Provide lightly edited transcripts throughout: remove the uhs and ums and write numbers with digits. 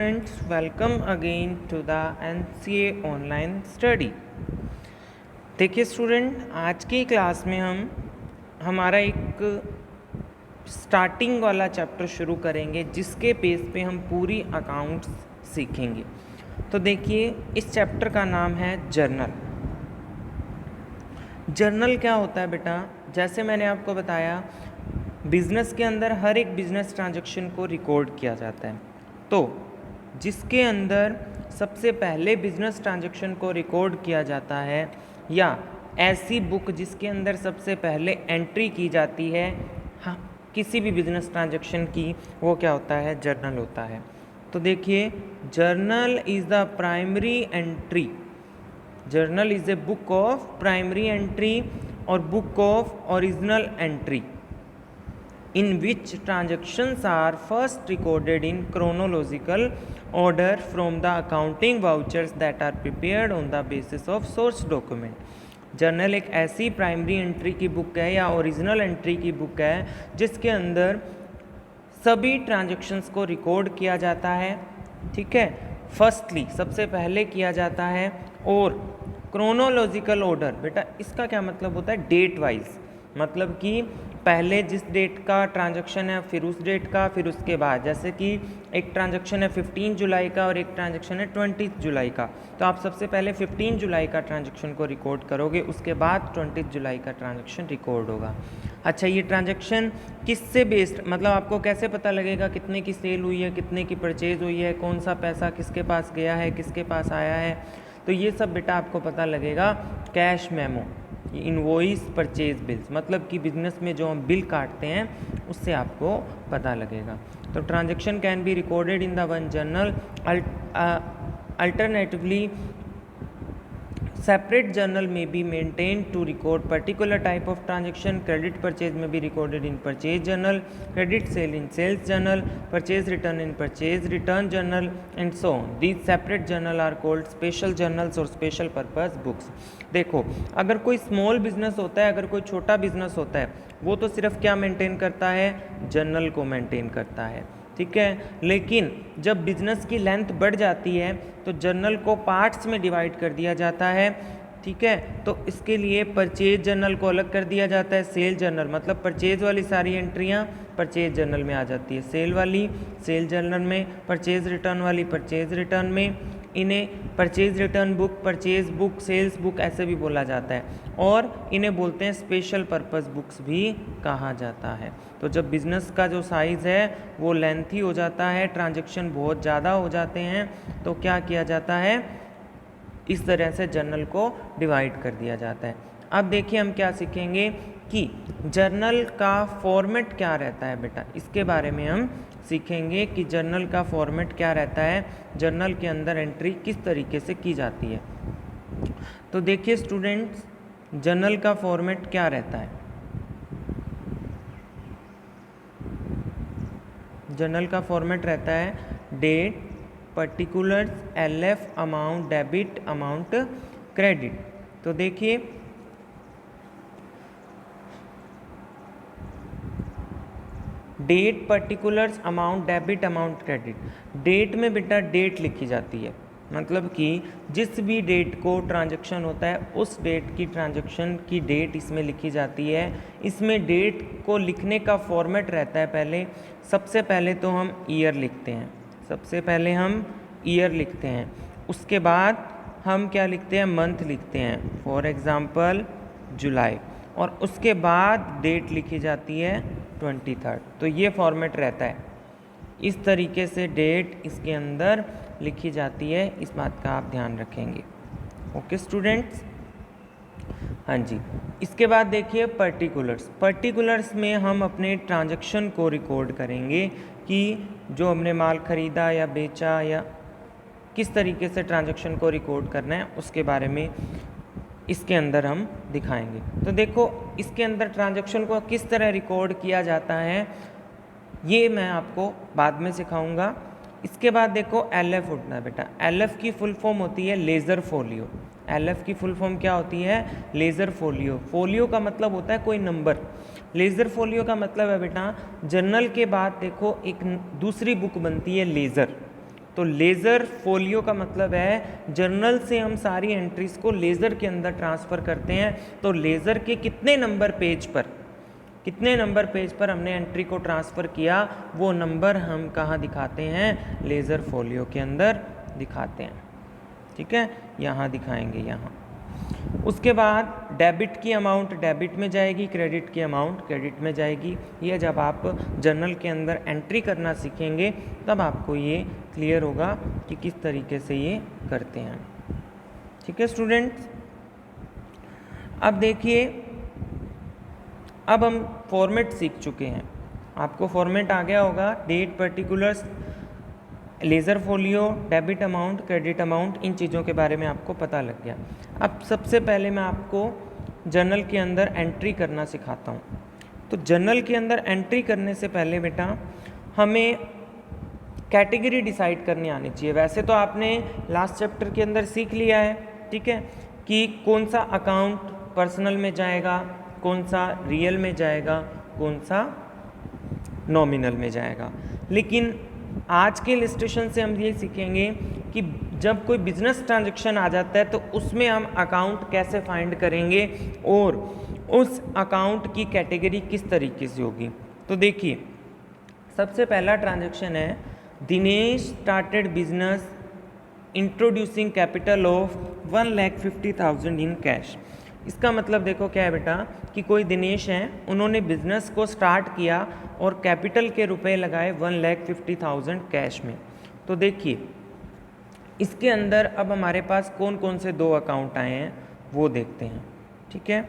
Friends, welcome again to the NCA online study. देखिए student, आज की क्लास में हम हमारा एक स्टार्टिंग वाला चैप्टर शुरू करेंगे जिसके बेस पे हम पूरी अकाउंट्स सीखेंगे। तो देखिए, इस चैप्टर का नाम है जर्नल। जर्नल क्या होता है बेटा? जैसे मैंने आपको बताया, बिजनेस के अंदर हर एक बिजनेस ट्रांजैक्शन को रिकॉर्ड किया जाता है। तो जिसके अंदर सबसे पहले बिजनेस ट्रांजैक्शन को रिकॉर्ड किया जाता है, या ऐसी बुक जिसके अंदर सबसे पहले एंट्री की जाती है हाँ, किसी भी बिजनेस ट्रांजैक्शन की, वो क्या होता है? जर्नल होता है। तो देखिए, journal is the primary entry. Journal is a book of primary entry और book of original entry in which transactions are first recorded in chronological order from the accounting vouchers that are prepared on the basis of source document। Journal एक ऐसी primary entry की book है या original entry की book है जिसके अंदर सभी ट्रांजैक्शंस को रिकॉर्ड किया जाता है। ठीक है, फर्स्टली सबसे पहले किया जाता है, और क्रोनोलॉजिकल ऑर्डर। बेटा इसका क्या मतलब होता है? डेट वाइज, मतलब कि पहले जिस डेट का ट्रांजैक्शन है फिर उस डेट का, फिर उसके बाद, जैसे कि एक ट्रांजैक्शन है 15 जुलाई का और एक ट्रांजैक्शन है 20 जुलाई का, तो आप सबसे पहले 15 जुलाई का ट्रांजैक्शन को रिकॉर्ड करोगे, उसके बाद 20 जुलाई का ट्रांजैक्शन रिकॉर्ड होगा। अच्छा, ये ट्रांजैक्शन किससे बेस्ड, मतलब आपको कैसे पता लगेगा कितने की सेल हुई है, कितने की परचेज हुई है, कौन सा पैसा किसके पास गया है, किसके पास आया है? तो ये सब बेटा आपको पता लगेगा cash memo, invoice, purchase bills, मतलब कि बिजनेस में जो हम बिल काटते हैं उससे आपको पता लगेगा। तो transaction can be recorded in the one journal. Alternatively separate journal may be maintained to record particular type of transaction। credit purchase may be recorded in purchase journal, credit sale in sales journal, purchase return in purchase return journal, and so on। these separate journal are called special journals और special purpose books। देखो, अगर कोई small business होता है, अगर कोई छोटा business होता है, वो तो सिर्फ क्या मेंटेन करता है? जर्नल को मेंटेन करता है। ठीक है, लेकिन जब बिजनेस की लेंथ बढ़ जाती है तो जर्नल को पार्ट्स में डिवाइड कर दिया जाता है। ठीक है, तो इसके लिए परचेज जर्नल को अलग कर दिया जाता है। सेल जर्नल मतलब परचेज वाली सारी एंट्रियां परचेज जर्नल में आ जाती है, सेल वाली सेल जर्नल में, परचेज रिटर्न वाली परचेज रिटर्न में। इन्हें purchase return book, purchase book, sales book ऐसे भी बोला जाता है, और इन्हें बोलते हैं स्पेशल पर्पस बुक्स भी कहा जाता है। तो जब बिजनेस का जो साइज़ है वो लेंथी हो जाता है, ट्रांजैक्शन बहुत ज़्यादा हो जाते हैं, तो क्या किया जाता है? इस तरह से जर्नल को डिवाइड कर दिया जाता है। अब देखिए, हम क्या सीखेंगे कि जर्नल का फॉर्मेट क्या रहता है। बेटा इसके बारे में हम सीखेंगे कि जर्नल का फॉर्मेट क्या रहता है, जर्नल के अंदर एंट्री किस तरीके से की जाती है। तो देखिए स्टूडेंट्स, जर्नल का फॉर्मेट क्या रहता है? जर्नल का फॉर्मेट रहता है date, particulars, LF, amount, debit, amount, credit. तो देखिए, date, particulars, amount, debit, amount, credit. Date में बेटा डेट लिखी जाती है, मतलब कि जिस भी डेट को ट्रांजैक्शन होता है उस डेट की ट्रांजैक्शन की डेट इसमें लिखी जाती है। इसमें डेट को लिखने का फॉर्मेट रहता है, पहले सबसे पहले तो हम ईयर लिखते हैं, सबसे पहले हम ईयर लिखते हैं, उसके बाद हम क्या लिखते हैं? मंथ लिखते हैं, फॉर एग्ज़ाम्पल जुलाई, और उसके बाद डेट लिखी जाती है 23। तो ये फॉर्मेट रहता है, इस तरीके से डेट इसके अंदर लिखी जाती है, इस बात का आप ध्यान रखेंगे। ओके स्टूडेंट्स, हाँ जी। इसके बाद देखिए पर्टिकुलर्स। पर्टिकुलर्स में हम अपने ट्रांजैक्शन को रिकॉर्ड करेंगे कि जो हमने माल खरीदा या बेचा, या किस तरीके से ट्रांजैक्शन को रिकॉर्ड करना है उसके बारे में इसके अंदर हम दिखाएंगे। तो देखो, इसके अंदर ट्रांजैक्शन को किस तरह रिकॉर्ड किया जाता है ये मैं आपको बाद में सिखाऊंगा। इसके बाद देखो, LF उठना है बेटा। LF की फुल फॉर्म होती है लेज़र फोलियो। LF की फुल फॉर्म क्या होती है? Laser folio. फोलियो का मतलब होता है कोई नंबर। लेज़र फोलियो का मतलब है बेटा, जर्नल के बाद देखो एक दूसरी बुक बनती है लेज़र। तो लेज़र फोलियो का मतलब है जर्नल से हम सारी एंट्रीज को लेज़र के अंदर ट्रांसफ़र करते हैं। तो लेज़र के कितने नंबर पेज पर हमने एंट्री को ट्रांसफ़र किया, वो नंबर हम कहाँ दिखाते हैं, लेज़र फोलियो के अंदर दिखाते हैं। ठीक है, यहाँ दिखाएंगे यहाँ। उसके बाद डेबिट की अमाउंट डेबिट में जाएगी, क्रेडिट की अमाउंट क्रेडिट में जाएगी। ये जब आप जर्नल के अंदर एंट्री करना सीखेंगे तब आपको ये क्लियर होगा कि किस तरीके से ये करते हैं। ठीक है स्टूडेंट्स, अब देखिए, अब हम फॉर्मेट सीख चुके हैं। आपको फॉर्मेट आ गया होगा, date, particulars, ledger folio, debit amount, credit amount, इन चीज़ों के बारे में आपको पता लग गया। अब सबसे पहले मैं आपको जर्नल के अंदर एंट्री करना सिखाता हूँ। तो जर्नल के अंदर एंट्री करने से पहले बेटा हमें कैटेगरी डिसाइड करनी आनी चाहिए। वैसे तो आपने लास्ट चैप्टर के अंदर सीख लिया है, ठीक है, कि कौन सा अकाउंट पर्सनल में जाएगा, कौन सा रियल में जाएगा, कौन सा नॉमिनल में जाएगा। लेकिन आज के इलस्ट्रेशन से हम ये सीखेंगे कि जब कोई बिजनेस ट्रांजैक्शन आ जाता है तो उसमें हम अकाउंट कैसे फाइंड करेंगे और उस अकाउंट की कैटेगरी किस तरीके से होगी। तो देखिए, सबसे पहला ट्रांजैक्शन है Dinesh started business introducing capital of 1,50,000 in cash. इसका मतलब देखो क्या है बेटा, कि कोई दिनेश हैं, उन्होंने बिजनेस को स्टार्ट किया और कैपिटल के रुपए लगाए 1,50,000 कैश में। तो देखिए, इसके अंदर अब हमारे पास कौन कौन से दो अकाउंट आए हैं वो देखते हैं। ठीक है,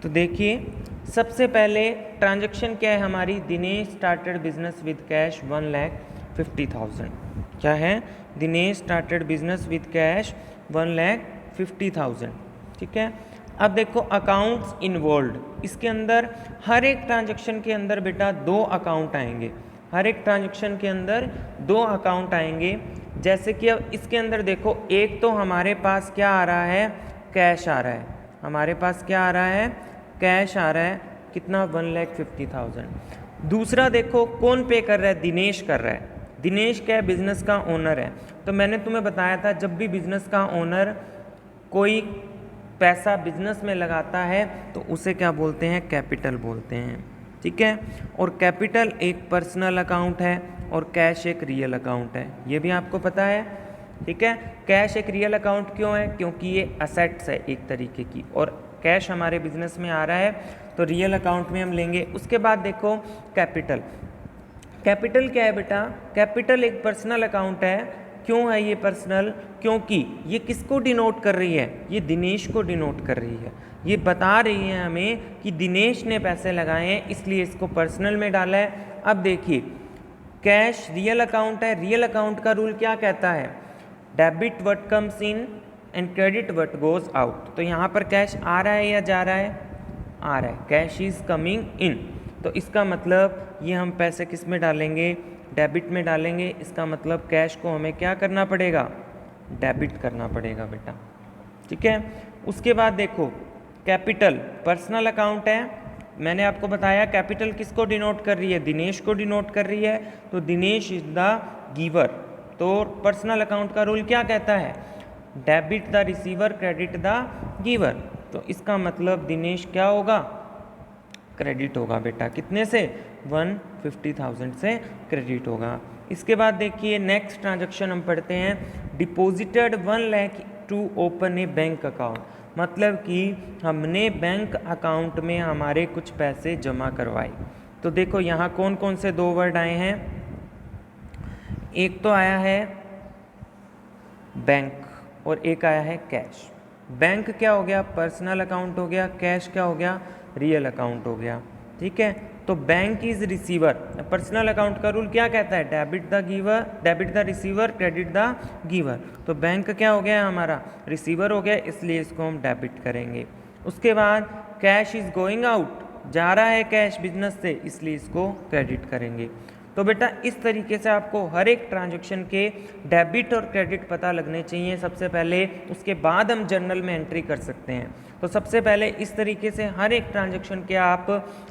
तो देखिए, सबसे पहले ट्रांजैक्शन क्या है हमारी, Dinesh started business with cash 1,50,000। क्या है, Dinesh started business with cash 1,50,000। ठीक है, अब देखो अकाउंट्स इन्वॉल्व, इसके अंदर हर एक ट्रांजैक्शन के अंदर बेटा दो अकाउंट आएंगे, हर एक ट्रांजैक्शन के अंदर दो अकाउंट आएंगे। जैसे कि अब इसके अंदर देखो, एक तो हमारे पास क्या आ रहा है, कैश आ रहा है, हमारे पास क्या आ रहा है, कैश आ रहा है, कितना, 1,50,000। दूसरा देखो कौन पे कर रहा है, दिनेश कर रहा है। दिनेश क्या है, बिजनेस का ओनर है। तो मैंने तुम्हें बताया था, जब भी बिजनेस का ओनर कोई पैसा बिजनेस में लगाता है तो उसे क्या बोलते हैं, कैपिटल बोलते हैं। ठीक है, और कैपिटल एक पर्सनल अकाउंट है और कैश एक रियल अकाउंट है, ये भी आपको पता है। ठीक है, कैश एक रियल अकाउंट क्यों है, क्योंकि ये असेट्स है एक तरीके की, और कैश हमारे बिजनेस में आ रहा है तो रियल अकाउंट में हम लेंगे। उसके बाद देखो कैपिटल, कैपिटल क्या है बेटा, कैपिटल एक पर्सनल अकाउंट है। क्यों है ये पर्सनल, क्योंकि ये किसको डिनोट कर रही है, ये दिनेश को डिनोट कर रही है। ये बता रही है हमें कि दिनेश ने पैसे लगाए हैं, इसलिए इसको पर्सनल में डाला है। अब देखिए, कैश रियल अकाउंट है, रियल अकाउंट का रूल क्या कहता है, debit what comes in and credit what goes out. तो यहाँ पर कैश आ रहा है या जा रहा है, आ रहा है, कैश इज कमिंग इन। तो इसका मतलब ये हम पैसे किस में डालेंगे, डेबिट में डालेंगे। इसका मतलब कैश को हमें क्या करना पड़ेगा, डेबिट करना पड़ेगा बेटा। ठीक है, उसके बाद देखो कैपिटल पर्सनल अकाउंट है, मैंने आपको बताया कैपिटल किसको डिनोट कर रही है, दिनेश को डिनोट कर रही है, तो दिनेश इज द गिवर। तो पर्सनल अकाउंट का रूल क्या कहता है, debit the receiver credit the giver. तो इसका मतलब दिनेश क्या होगा, क्रेडिट होगा बेटा, कितने से, 150,000 से क्रेडिट होगा। इसके बाद देखिए नेक्स्ट ट्रांजैक्शन हम पढ़ते हैं, deposited 1 lakh to open a bank account. मतलब कि हमने बैंक अकाउंट में हमारे कुछ पैसे जमा करवाए। तो देखो यहाँ कौन कौन से दो वर्ड आए हैं, एक तो आया है बैंक और एक आया है कैश। बैंक क्या हो गया, पर्सनल अकाउंट हो गया, कैश क्या हो गया, रियल अकाउंट हो गया। ठीक है, तो bank is receiver, personal account का रूल क्या कहता है, debit the giver, debit the receiver credit the giver. तो बैंक क्या हो गया हमारा, रिसीवर हो गया, इसलिए इसको हम डेबिट करेंगे। उसके बाद कैश इज गोइंग आउट, जा रहा है कैश बिजनेस से, इसलिए इसको क्रेडिट करेंगे। तो बेटा इस तरीके से आपको हर एक ट्रांजैक्शन के डेबिट और क्रेडिट पता लगने चाहिए सबसे पहले, उसके बाद हम जर्नल में एंट्री कर सकते हैं। तो सबसे पहले इस तरीके से हर एक ट्रांजैक्शन के आप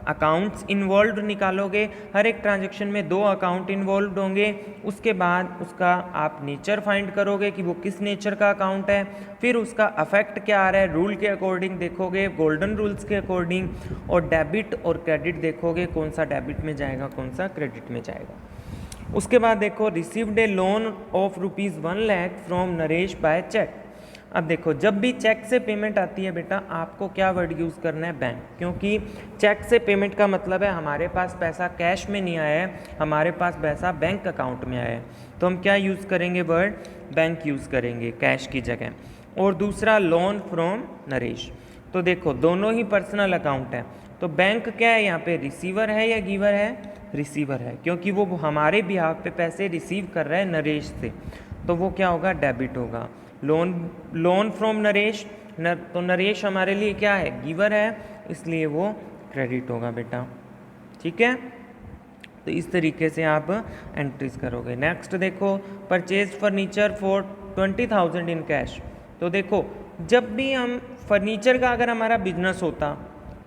अकाउंट्स इन्वॉल्व निकालोगे, हर एक ट्रांजैक्शन में 2 अकाउंट इन्वॉल्व होंगे। उसके बाद उसका आप नेचर फाइंड करोगे कि वो किस नेचर का अकाउंट है, फिर उसका अफेक्ट क्या आ रहा है रूल के अकॉर्डिंग देखोगे, गोल्डन रूल्स के अकॉर्डिंग, और डेबिट और क्रेडिट देखोगे कौन सा डेबिट में जाएगा कौन सा क्रेडिट में जाएगा। उसके बाद देखो received a loan of ₹1 lakh from Naresh by cheque. अब देखो जब भी चेक से पेमेंट आती है बेटा आपको क्या वर्ड यूज़ करना है, बैंक, क्योंकि चेक से पेमेंट का मतलब है हमारे पास पैसा कैश में नहीं आया है, हमारे पास पैसा बैंक अकाउंट में आया है, तो हम क्या यूज़ करेंगे, वर्ड बैंक यूज़ करेंगे कैश की जगह। और दूसरा लोन फ्रॉम नरेश, तो देखो दोनों ही पर्सनल अकाउंट है, तो बैंक क्या है यहाँ पे, रिसीवर है या गिवर है, रिसीवर है, क्योंकि वो हमारे बिहाफ पे पैसे रिसीव कर रहा है नरेश से, तो वो क्या होगा, डेबिट होगा। लोन फ्रॉम नरेश, तो नरेश हमारे लिए क्या है, गिवर है, इसलिए वो क्रेडिट होगा बेटा, ठीक है। तो इस तरीके से आप एंट्रीज करोगे। नेक्स्ट देखो purchase furniture for 20,000 in cash. तो देखो जब भी हम फर्नीचर का अगर हमारा बिजनेस होता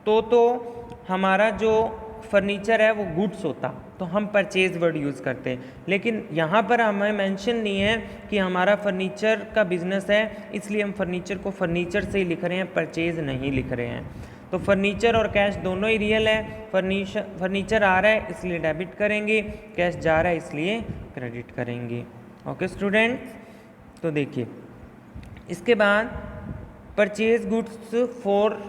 तो हमारा जो फर्नीचर है वो गुड्स होता, तो हम परचेज वर्ड यूज़ करते हैं, लेकिन यहाँ पर हमें मेंशन नहीं है कि हमारा फर्नीचर का बिजनेस है, इसलिए हम फर्नीचर को फर्नीचर से ही लिख रहे हैं, परचेज नहीं लिख रहे हैं। तो फर्नीचर और कैश दोनों ही रियल है, फर्नीचर आ रहा है इसलिए डेबिट करेंगे, कैश जा रहा है इसलिए क्रेडिट करेंगे। ओके स्टूडेंट्स, तो देखिए इसके बाद परचेज गुड्स फॉर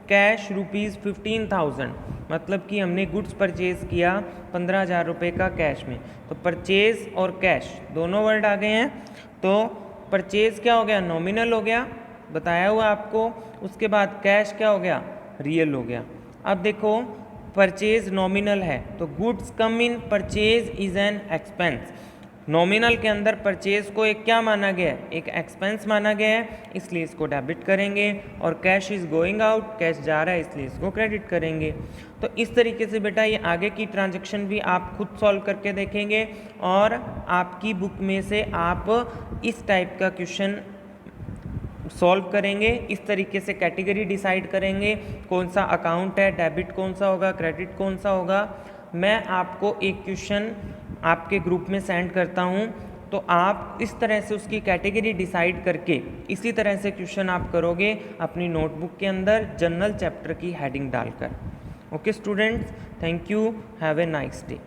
कैश ₹15,000, मतलब कि हमने गुड्स परचेज किया 15,000 रुपये का कैश में, तो परचेज और कैश दोनों वर्ड आ गए हैं। तो परचेज क्या हो गया, नॉमिनल हो गया, बताया हुआ आपको। उसके बाद कैश क्या हो गया, रियल हो गया। अब देखो परचेज नॉमिनल है तो goods come in purchase is an expense, nominal के अंदर परचेज को एक क्या माना गया है, एक एक्सपेंस माना गया है, इसलिए इसको डेबिट करेंगे। और cash is going out, cash जा रहा है इसलिए इसको क्रेडिट करेंगे। तो इस तरीके से बेटा ये आगे की ट्रांजैक्शन भी आप खुद सॉल्व करके देखेंगे, और आपकी बुक में से आप इस टाइप का क्वेश्चन सॉल्व करेंगे, इस तरीके से कैटेगरी डिसाइड करेंगे कौन सा अकाउंट है, डेबिट कौन सा होगा, क्रेडिट कौन सा होगा। मैं आपको एक क्वेश्चन आपके ग्रुप में सेंड करता हूं, तो आप इस तरह से उसकी कैटेगरी डिसाइड करके इसी तरह से क्वेश्चन आप करोगे अपनी नोटबुक के अंदर जनरल चैप्टर की हेडिंग डालकर। Okay students, thank you, have a nice day.